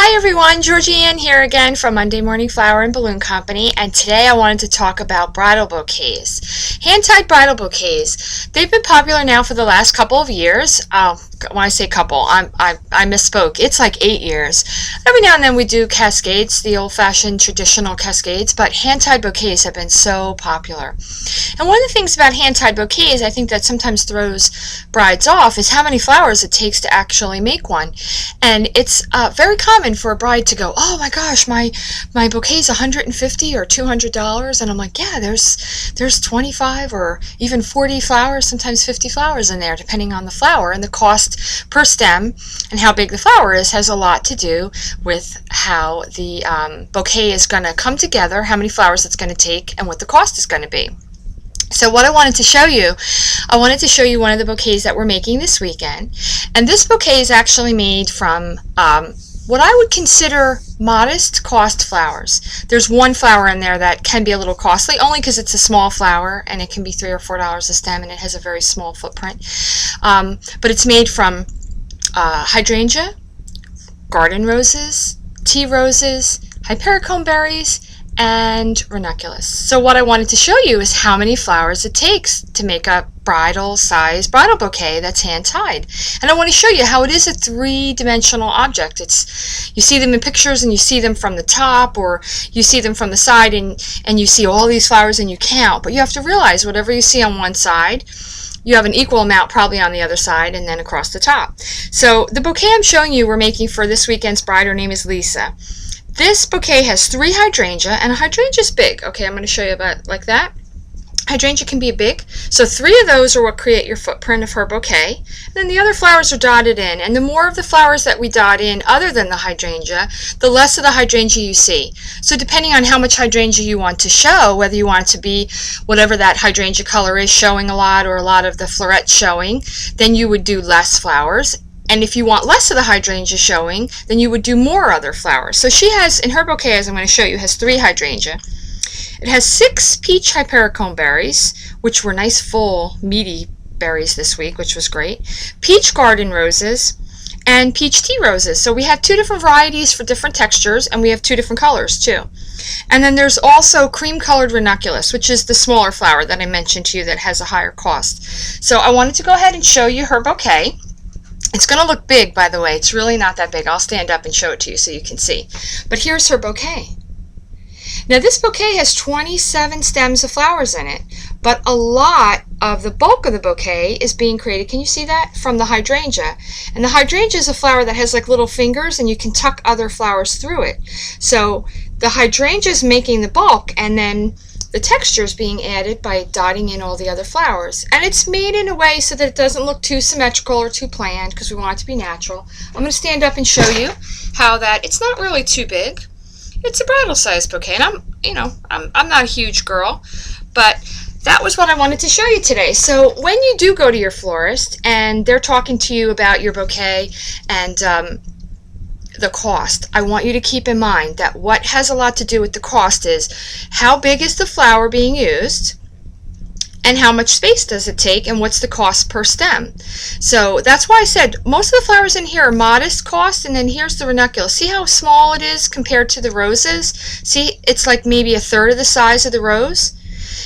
Hi everyone, Georgianne here again from Monday Morning Flower and Balloon Company, and today I wanted to talk about bridal bouquets. Hand-tied bridal bouquets. They've been popular now for the last couple of years. When I say couple, I misspoke. It's like 8 years. Every now and then we do cascades, the old-fashioned traditional cascades, but hand-tied bouquets have been so popular. And one of the things about hand-tied bouquets I think that sometimes throws brides off is how many flowers it takes to actually make one. And it's very common for a bride to go, oh my gosh, my bouquet's $150 or $200, and I'm like, yeah, there's 25 or even 40 flowers, sometimes 50 flowers in there, depending on the flower, and the cost per stem and how big the flower is has a lot to do with how the bouquet is going to come together, how many flowers it's going to take, and what the cost is going to be. So what I wanted to show you one of the bouquets that we're making this weekend. And this bouquet is actually made from what I would consider modest cost flowers. There's one flower in there that can be a little costly, only because it's a small flower and it can be $3 or $4 a stem and it has a very small footprint. But it's made from hydrangea, garden roses, tea roses, hypericombe berries, and ranunculus. So what I wanted to show you is how many flowers it takes to make a bridal bouquet that's hand tied. And I want to show you how it is a three-dimensional object. You see them in pictures and you see them from the top, or you see them from the side and you see all these flowers and you count. But you have to realize whatever you see on one side, you have an equal amount probably on the other side and then across the top. So the bouquet I'm showing you we're making for this weekend's bride, her name is Lisa. This bouquet has 3 hydrangea, and a hydrangea is big. Okay, I'm going to show you about like that. Hydrangea can be big, so 3 of those are what create your footprint of her bouquet. And then the other flowers are dotted in, and the more of the flowers that we dot in other than the hydrangea, the less of the hydrangea you see. So depending on how much hydrangea you want to show, whether you want it to be whatever that hydrangea color is, showing a lot or a lot of the florets showing, then you would do less flowers. And if you want less of the hydrangea showing, then you would do more other flowers. So she has, in her bouquet, as I'm going to show you, has 3 hydrangea. It has 6 peach hypericombe berries, which were nice, full, meaty berries this week, which was great. Peach garden roses and peach tea roses. So we have 2 different varieties for different textures, and we have 2 different colors too. And then there's also cream-colored ranunculus, which is the smaller flower that I mentioned to you that has a higher cost. So I wanted to go ahead and show you her bouquet. It's going to look big, by the way. It's really not that big. I'll stand up and show it to you so you can see. But here's her bouquet. Now this bouquet has 27 stems of flowers in it, but a lot of the bulk of the bouquet is being created, can you see that, from the hydrangea. And the hydrangea is a flower that has like little fingers, and you can tuck other flowers through it. So the hydrangea is making the bulk, and then the texture is being added by dotting in all the other flowers. And it's made in a way so that it doesn't look too symmetrical or too planned, because we want it to be natural. I'm going to stand up and show you how that, it's not really too big. It's a bridal size bouquet, and I'm not a huge girl, but that was what I wanted to show you today. So when you do go to your florist and they're talking to you about your bouquet and the cost, I want you to keep in mind that what has a lot to do with the cost is how big is the flower being used, and how much space does it take, and what's the cost per stem. So that's why I said most of the flowers in here are modest cost, and then here's the ranunculus. See how small it is compared to the roses? See, it's like maybe 1/3 of the size of the rose.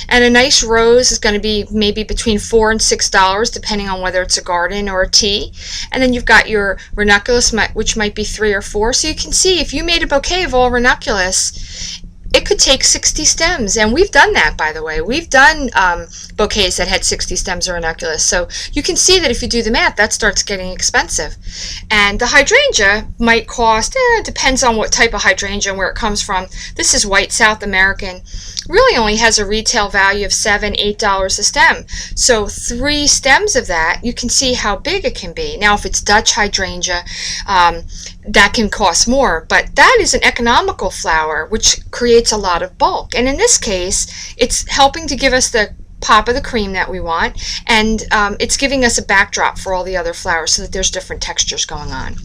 And a nice rose is going to be maybe between $4 and $6, depending on whether it's a garden or a tea. And then you've got your ranunculus, which might be 3 or 4. So you can see if you made a bouquet of all ranunculus, it could take 60 stems, and we've done that, by the way. We've done bouquets that had 60 stems or ranunculus. So you can see that if you do the math, that starts getting expensive. And the hydrangea might cost, depends on what type of hydrangea and where it comes from. This is white South American. Really only has a retail value of $7, $8 a stem. So 3 stems of that, you can see how big it can be. Now if it's Dutch hydrangea, that can cost more, but that is an economical flower which creates a lot of bulk. And in this case, it's helping to give us the pop of the cream that we want, and it's giving us a backdrop for all the other flowers so that there's different textures going on.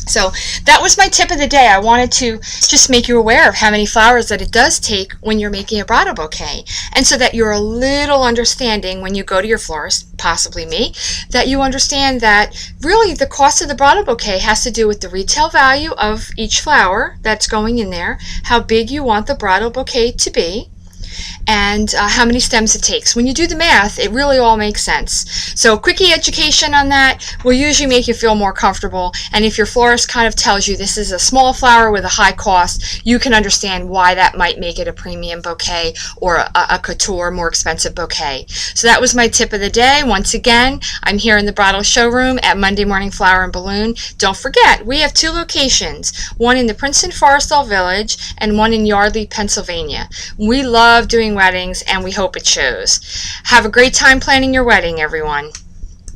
So that was my tip of the day. I wanted to just make you aware of how many flowers that it does take when you're making a bridal bouquet. And so that you're a little understanding when you go to your florist, possibly me, that you understand that really the cost of the bridal bouquet has to do with the retail value of each flower that's going in there, how big you want the bridal bouquet to be, and how many stems it takes. When you do the math, it really all makes sense. So quickie education on that will usually make you feel more comfortable, and if your florist kind of tells you this is a small flower with a high cost, you can understand why that might make it a premium bouquet or a couture, more expensive bouquet. So that was my tip of the day. Once again, I'm here in the bridal showroom at Monday Morning Flower and Balloon. Don't forget, we have 2 locations, one in the Princeton Forestall Village and one in Yardley, Pennsylvania. We love doing weddings, and we hope it shows. Have a great time planning your wedding, everyone.